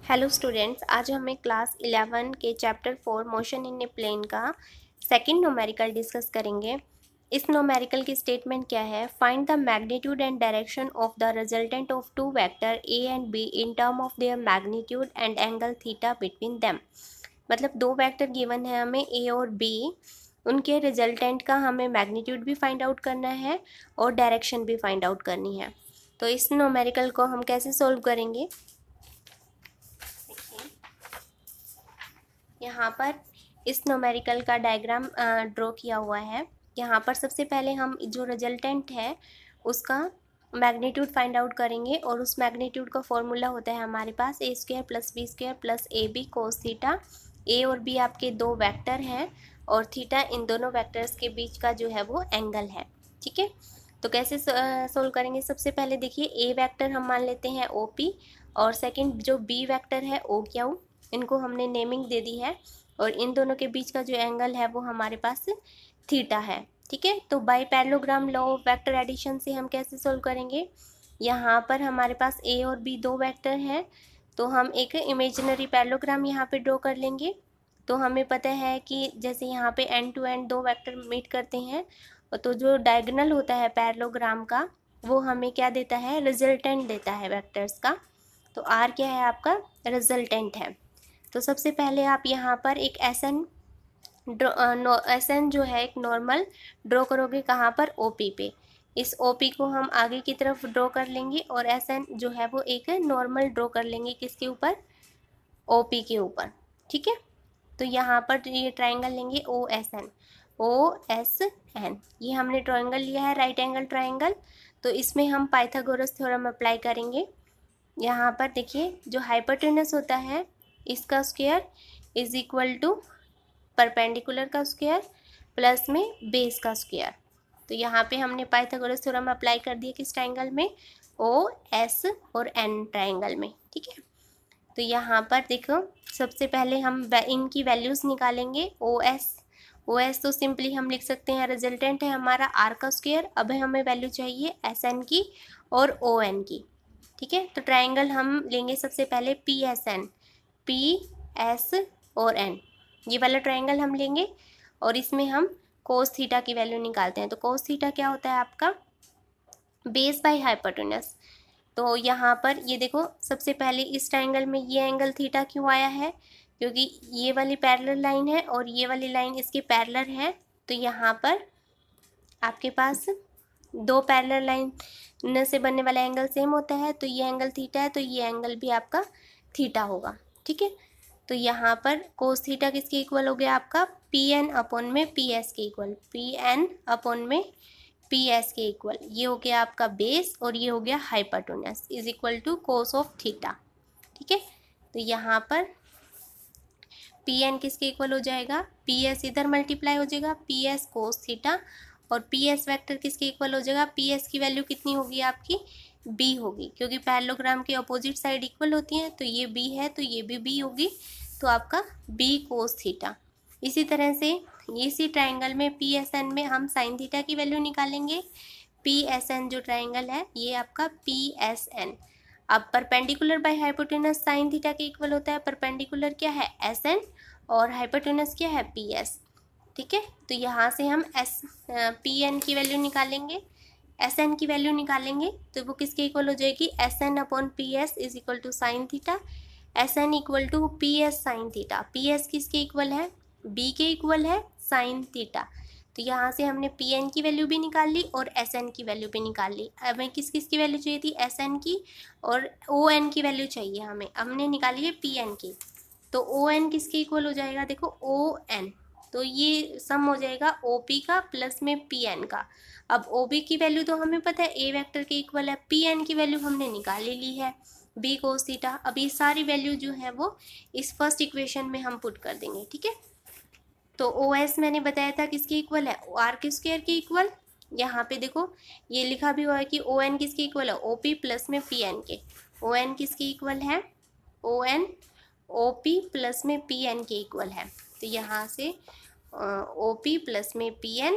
Hello students, आज हमें class 11 के chapter 4 motion in a plane का सेकंड न्यूमेरिकल डिस्कस करेंगे। इस न्यूमेरिकल की स्टेटमेंट क्या है? Find the magnitude and direction of the resultant of two vector A and B in term of their magnitude and angle theta between them. मतलब दो vector given है हमें ए और बी, उनके रिजल्टेंट का हमें मैग्नीट्यूड भी फाइंड आउट करना है और डायरेक्शन भी फाइंड आउट करनी है। तो इस न्यूमेरिकल को हम कैसे सोल्व करेंगे? यहाँ पर इस न्यूमेरिकल का डायग्राम ड्रॉ किया हुआ है। यहाँ पर सबसे पहले हम जो रिजल्टेंट है उसका मैग्नीट्यूड फाइंड आउट करेंगे और उस मैग्नीट्यूड का फॉर्मूला होता है हमारे पास A square plus B square plus A B cos theta. A और बी आपके दो वेक्टर हैं और थीटा इन दोनों वेक्टर्स के बीच का जो है वो एंगल है। ठीक है, तो कैसे सोल्व करेंगे? सबसे पहले देखिए, ए वेक्टर हम मान लेते हैं ओ पी और सेकंड जो बी वेक्टर है ओ क्यू, इनको हमने नेमिंग दे दी है और इन दोनों के बीच का जो एंगल है वो हमारे पास थीटा है। ठीक है, तो by parallelogram law of vector addition से हम कैसे सोल्व करेंगे? यहाँ पर हमारे पास ए और बी दो वेक्टर हैं, तो हम एक इमेजिनरी पैरेललोग्राम यहाँ पे ड्रॉ कर लेंगे। तो हमें पता है कि जैसे यहाँ पे एंड टू एंड दो वेक्टर मीट करते हैं, तो जो डायगोनल होता है पैरेललोग्राम का वो हमें क्या देता है? रिजल्टेंट देता है वेक्टर्स का। तो आर क्या है? आपका रिजल्टेंट है। तो सबसे पहले आप यहाँ पर एक एसन एसन जो है एक नॉर्मल ड्रॉ करोगे। कहाँ पर? ओपी पे। इस ओपी को हम आगे की तरफ ड्रॉ कर लेंगे और एसन जो है वो एक नॉर्मल ड्रॉ कर लेंगे। किसके ऊपर? ओपी के ऊपर। ठीक है, तो यहाँ पर ये ट्राइंगल लेंगे O S N, O S N, ये हमने ट्राइंगल लिया है, राइट एंगल ट्राइंगल। तो इसमें हम पाइथागोरस थ्योरम अप्लाई करेंगे। यहाँ पर देखिए, जो हाइपोटेनस होता है इसका square is equal to perpendicular का स्क्वायर प्लस में बेस का स्क्वायर। तो यहाँ पे हमने पाइथागोरस थ्योरम अप्लाई कर दिया किस ट्राइंगल में? ओ एस और एन ट्राइंगल में। ठीक है, तो यहाँ पर देखो, सबसे पहले हम इनकी वैल्यूज़ निकालेंगे। ओ एस तो सिंपली हम लिख सकते हैं, रिजल्टेंट है हमारा आर का स्क्वायर। अब हमें वैल्यू चाहिए एस एन की और ओ एन की। ठीक है, तो ट्राइंगल हम लेंगे सबसे पहले P S N, P S और एन, ये वाला ट्राइंगल हम लेंगे और इसमें हम कोस थीटा की वैल्यू निकालते हैं। तो कोस थीटा क्या होता है आपका? Base by hypotenuse. तो यहाँ पर ये देखो, सबसे पहले इस ट्राइंगल में ये एंगल थीटा क्यों आया है? क्योंकि ये वाली पैरेलल लाइन है और ये वाली लाइन इसके पैरेलल है। तो यहाँ पर आपके पास दो पैरेलल लाइन से बनने वाला एंगल सेम होता है, तो ये एंगल थीटा है, तो ये एंगल भी आपका थीटा होगा। ठीक है, तो यहाँ पर कोस थीटा किसके इक्वल हो गया? आपका पी एन अपॉन में पी एस के इक्वल, पी एन अपॉन में पी एस के इक्वल। ये हो गया आपका बेस और ये हो गया hypotenuse is equal to cos of theta. ठीक है, तो यहाँ पर पी एन किसके इक्वल हो जाएगा? पी एस इधर मल्टीप्लाई हो जाएगा, पी एस कोस थीटा, और पी एस वैक्टर किसके इक्वल हो जाएगा? पी एस की वैल्यू कितनी होगी आपकी? बी होगी, क्योंकि पैरेललोग्राम की अपोजिट साइड इक्वल होती हैं। तो ये बी है तो ये भी बी होगी, तो आपका बी कोस थीटा। इसी तरह से इसी ट्राइंगल में पी एस एन में हम साइन थीटा की वैल्यू निकालेंगे। पी एस एन जो ट्राइंगल है ये आपका पी एस एन। अब perpendicular by hypotenuse sine theta के इक्वल होता है। परपेंडिकुलर क्या है? एस एन और हाइपोटेनस क्या है? P S. ठीक है, तो यहाँ से हम एस पी एन की वैल्यू निकालेंगे, एस एन की वैल्यू निकालेंगे। तो वो किसके इक्वल हो जाएगी? S N upon P S is equal to sine theta. S N equal to P S sine theta. P S किसके इक्वल है? बी के इक्वल है, साइन थीटा। तो यहाँ से हमने पी एन की वैल्यू भी निकाल ली और एस एन की वैल्यू भी निकाल ली। हमें किस किस की वैल्यू चाहिए थी? एस एन की और ओ एन की वैल्यू चाहिए हमें। हमने निकाली है पी एन की। तो ओ एन किसके इक्वल हो जाएगा? देखो ओ एन, तो ये सम हो जाएगा ओ पी का प्लस में पी एन का। अब ओ बी की वैल्यू तो हमें पता है ए वेक्टर के इक्वल है, पी एन की वैल्यू हमने निकाल ही ली है, बी कोस थीटा। अब ये सारी वैल्यू जो है वो इस फर्स्ट इक्वेशन में हम पुट कर देंगे। ठीक है, तो ओ एस मैंने बताया था किसके इक्वल है? आर के स्क्वायर के इक्वल। यहाँ पे देखो ये लिखा भी हुआ है कि ओ एन किसके इक्वल है? ओ पी प्लस में पी एन के। ओ एन किसके इक्वल है? O N O P plus में पी एन के इक्वल है। तो यहाँ से ओ पी प्लस में पी एन,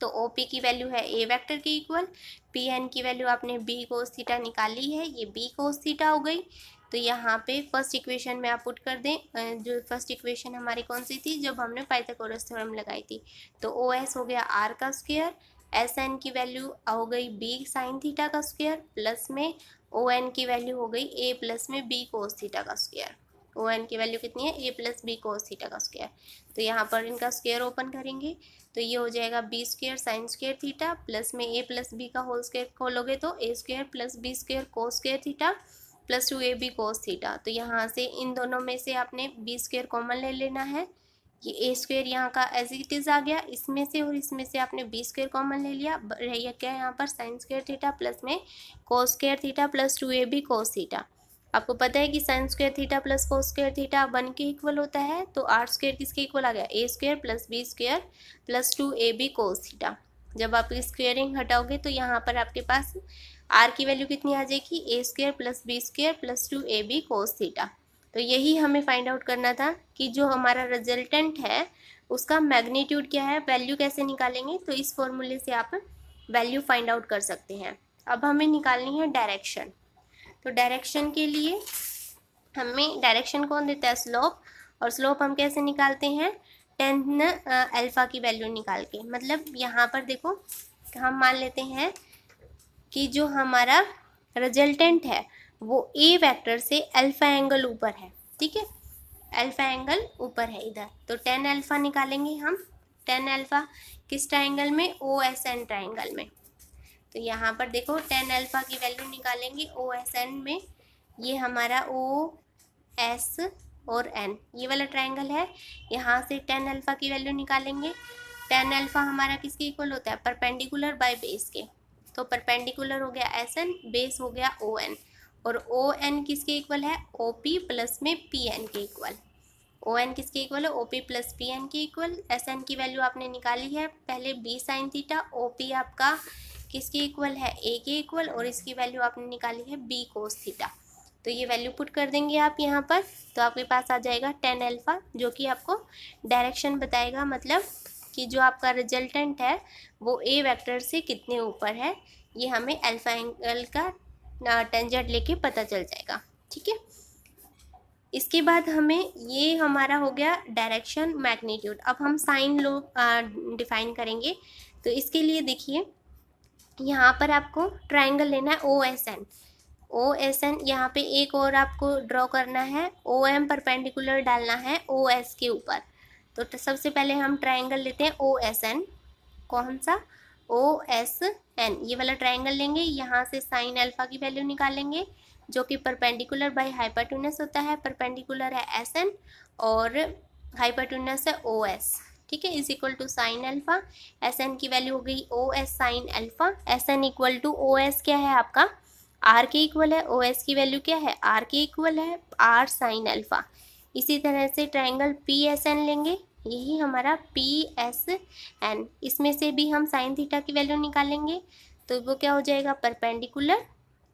तो ओ पी की वैल्यू है ए वेक्टर के इक्वल, पी एन की वैल्यू आपने बी कोस थीटा निकाली है, ये बी कोस थीटा हो गई। तो यहाँ पे फर्स्ट इक्वेशन में आप पुट कर दें, जो फर्स्ट इक्वेशन हमारी कौन सी थी, जब हमने पाइथागोरस थ्योरम लगाई थी। तो ओ एस हो गया आर का स्क्वायर, एस एन की वैल्यू हो गई बी साइन थीटा का स्क्वायर, प्लस में ओ एन की वैल्यू हो गई ए प्लस में बी कोस थीटा का स्क्वायर। ओ एन की वैल्यू कितनी है, ए प्लस बी कोस थीटा का स्क्वायर। तो यहाँ पर इनका स्क्वायर ओपन करेंगे तो ये हो जाएगा B square sine square theta plus में ए प्लस बी का होल स्क्वायर खोलोगे तो A square plus B square cos square theta plus 2ab cos theta. तो यहाँ से इन दोनों में से आपने बी स्क्वायर कॉमन ले लेना है, ये ए स्क्वायर यहाँ का एज इट इज़ आ गया इसमें से, और इसमें से आपने बी स्क्वायर कॉमन ले लिया, रह क्या यहाँ पर साइन स्क्वायर थीटा प्लस में cos square theta plus 2ab cos theta. आपको पता है कि sine square theta plus cos square theta 1 के इक्वल होता है, तो आर स्क्वायर किसके इक्वल आ गया, A square plus B square plus 2ab cos theta. जब आप स्क्वेयरिंग हटाओगे तो यहाँ पर आपके पास आर की वैल्यू कितनी आ जाएगी, A square plus B square plus 2ab cos theta. तो यही हमें फाइंड आउट करना था कि जो हमारा रिजल्टेंट है उसका मैग्नीट्यूड क्या है, वैल्यू कैसे निकालेंगे। तो इस फॉर्मूले से आप वैल्यू फाइंड आउट कर सकते हैं। अब हमें निकालनी है डायरेक्शन। तो डायरेक्शन के लिए हमें डायरेक्शन कौन देता है, स्लोप, और स्लोप हम कैसे निकालते हैं, टेन अल्फ़ा की वैल्यू निकाल के। मतलब यहाँ पर देखो हम मान लेते हैं कि जो हमारा रिजल्टेंट है वो ए वेक्टर से अल्फ़ा एंगल ऊपर है, ठीक है, अल्फ़ा एंगल ऊपर है इधर। तो टेन अल्फ़ा निकालेंगे हम, टेन अल्फ़ा किस ट्राइंगल में, ओ एस एन ट्राइंगल में। तो यहाँ पर देखो टेन अल्फ़ा की वैल्यू निकालेंगे ओ एस एन में, ये हमारा ओ एस और एन ये वाला ट्राइंगल है, यहाँ से टेन अल्फ़ा की वैल्यू निकालेंगे। टेन अल्फ़ा हमारा किसके इक्वल होता है, परपेंडिकुलर बाय बेस के। तो परपेंडिकुलर हो गया एस एन, बेस हो गया ओ एन, और ओ एन किसके इक्वल है, ओ पी प्लस में पी एन के इक्वल। ओ एन किसके इक्वल है, O P plus P N के इक्वल। एस एन की वैल्यू आपने निकाली है पहले B sine theta, O P आपका किसके इक्वल है, ए के इक्वल, और इसकी वैल्यू आपने निकाली है बी कोस थीटा। तो ये वैल्यू पुट कर देंगे आप यहाँ पर, तो आपके पास आ जाएगा टेन अल्फ़ा, जो कि आपको डायरेक्शन बताएगा, मतलब कि जो आपका रिजल्टेंट है वो ए वेक्टर से कितने ऊपर है, ये हमें अल्फ़ा एंगल का टेंजेंट लेके पता चल जाएगा, ठीक है। इसके बाद हमें ये हमारा हो गया डायरेक्शन मैग्नीट्यूड। अब हम साइन लो डिफाइन करेंगे। तो इसके लिए देखिए यहाँ पर आपको ट्राइंगल लेना है O S N, O S N यहाँ पे एक और आपको ड्रॉ करना है, ओ एम परपेंडिकुलर डालना है ओ एस के ऊपर। तो सबसे पहले हम ट्राइंगल लेते हैं ओ एस एन, कौन सा, ओ एस एन, ये वाला ट्राइंगल लेंगे। यहाँ से साइन अल्फ़ा की वैल्यू निकालेंगे जो कि परपेंडिकुलर बाय हाइपोटेन्यूज होता है, परपेंडिकुलर है एस एन और हाइपोटेन्यूज है ओ एस, ठीक है, is equal to sine alpha. S N की वैल्यू हो गई O S sine alpha, S N equal to O S क्या है आपका, आर के इक्वल है, ओ एस की वैल्यू क्या है, आर के इक्वल है, आर साइन अल्फ़ा। इसी तरह से ट्राइंगल पी एस एन लेंगे, यही हमारा पी एस एन, इसमें से भी हम साइन थीटा की वैल्यू निकालेंगे। तो वो क्या हो जाएगा, परपेंडिकुलर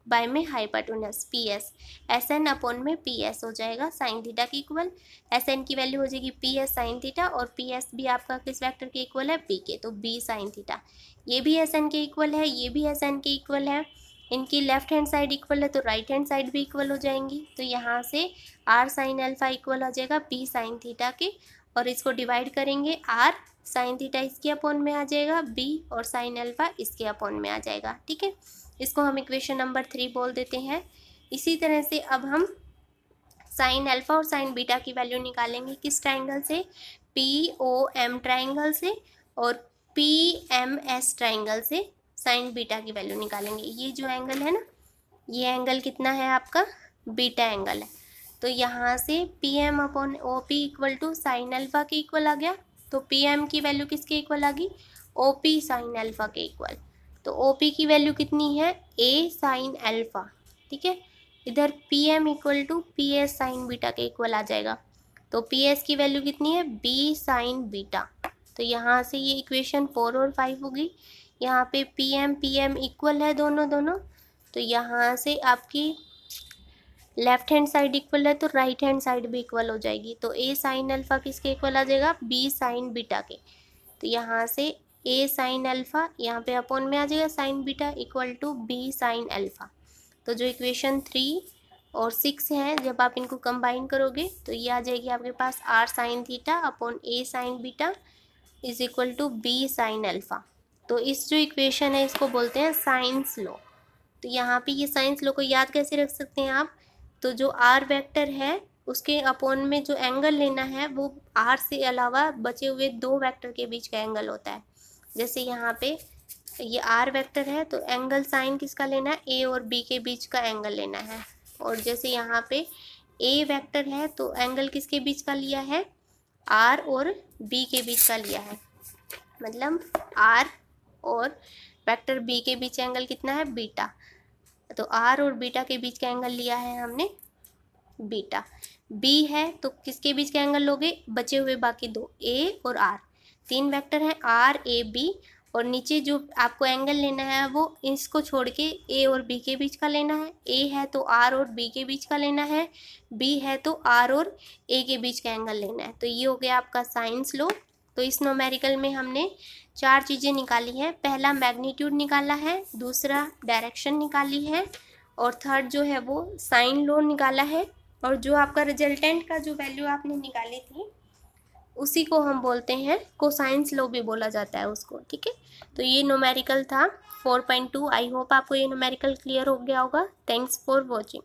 बाय में hypotenuse P S, S N upon में पी एस हो जाएगा साइन थीटा की इक्वल। एस एन की वैल्यू हो जाएगी पी एस साइन थीटा, और पी एस भी आपका किस वेक्टर के इक्वल है, पी के, तो बी साइन थीटा। ये भी एस एन के इक्वल है, ये भी एस एन के इक्वल है, इनकी लेफ्ट हैंड साइड इक्वल है तो राइट हैंड साइड भी इक्वल हो जाएंगी। तो यहाँ से आर साइन अल्फ़ा इक्वल हो जाएगा पी साइन थीटा के, और इसको डिवाइड करेंगे, आर साइन थीटा इसके अपॉन में आ जाएगा, बी और साइन अल्फ़ा इसके अपॉन में आ जाएगा, ठीक है। इसको हम इक्वेशन नंबर 3 बोल देते हैं। इसी तरह से अब हम साइन अल्फ़ा और साइन बीटा की वैल्यू निकालेंगे, किस ट्राइंगल से, पी ओ एम ट्राइंगल से और पी एम एस ट्राइंगल से साइन बीटा की वैल्यू निकालेंगे। ये जो एंगल है ना, ये एंगल कितना है आपका, बीटा एंगल है। तो यहाँ से P M upon O P equal to sine alpha के इक्वल आ गया। तो पी एम की वैल्यू किसके इक्वल आ गई, ओ पी साइन अल्फ़ा के इक्वल। तो ओ पी की वैल्यू कितनी है, ए साइन अल्फ़ा, ठीक है। इधर P M equal to P S sine beta के इक्वल आ जाएगा। तो पी एस की वैल्यू कितनी है, बी साइन बीटा। तो यहाँ से ये इक्वेशन 4 और 5 होगी। यहाँ पे पी एम इक्वल है दोनों दोनों, तो यहाँ से आपकी लेफ्ट हैंड साइड इक्वल है तो राइट हैंड साइड भी इक्वल हो जाएगी। तो ए साइन अल्फ़ा किसके इक्वल आ जाएगा, बी साइन बीटा के। तो यहाँ से ए साइन अल्फ़ा यहाँ पे अपॉन में आ जाएगा sine beta equal to B sine alpha. तो जो इक्वेशन 3 और 6 हैं। जब आप इनको कंबाइन करोगे तो ये आ जाएगी आपके पास r sine theta upon a sine beta is equal to b sine alpha. तो इस जो इक्वेशन है इसको बोलते हैं साइंस लॉ। तो यहाँ पे ये साइंस लॉ को याद कैसे रख सकते हैं आप, तो जो r वेक्टर है उसके अपॉन में जो एंगल लेना है वो r से अलावा बचे हुए दो वेक्टर के बीच का एंगल होता है। जैसे यहाँ पे ये r वेक्टर है तो एंगल साइन किसका लेना है, a और b के बीच का एंगल लेना है। और जैसे यहाँ पे a वेक्टर है तो एंगल किसके बीच का लिया है, r और b के बीच का लिया है। मतलब r और वेक्टर b के बीच एंगल कितना है, बीटा। तो r और बीटा के बीच का एंगल लिया है हमने बीटा। b है तो किसके बीच का एंगल लोगे, बचे हुए बाकी दो a और r। तीन वेक्टर हैं r a b, और नीचे जो आपको एंगल लेना है वो इसको छोड़ के a और b के बीच का लेना है। a है तो r और b के बीच का लेना है, b है तो r और a के बीच का एंगल लेना है। तो ये हो गया आपका साइंस लॉ। तो इस न्यूमेरिकल में हमने चार चीज़ें निकाली हैं। पहला मैग्नीट्यूड निकाला है, दूसरा डायरेक्शन निकाली है, और थर्ड जो है वो साइन लॉ निकाला है। और जो आपका रिजल्टेंट का जो वैल्यू आपने निकाली थी उसी को हम बोलते हैं कोसाइंस लॉ भी बोला जाता है उसको। ठीक है, तो ये न्यूमेरिकल था 4.2। आई होप आपको ये न्यूमेरिकल क्लियर हो गया होगा। Thanks for watching.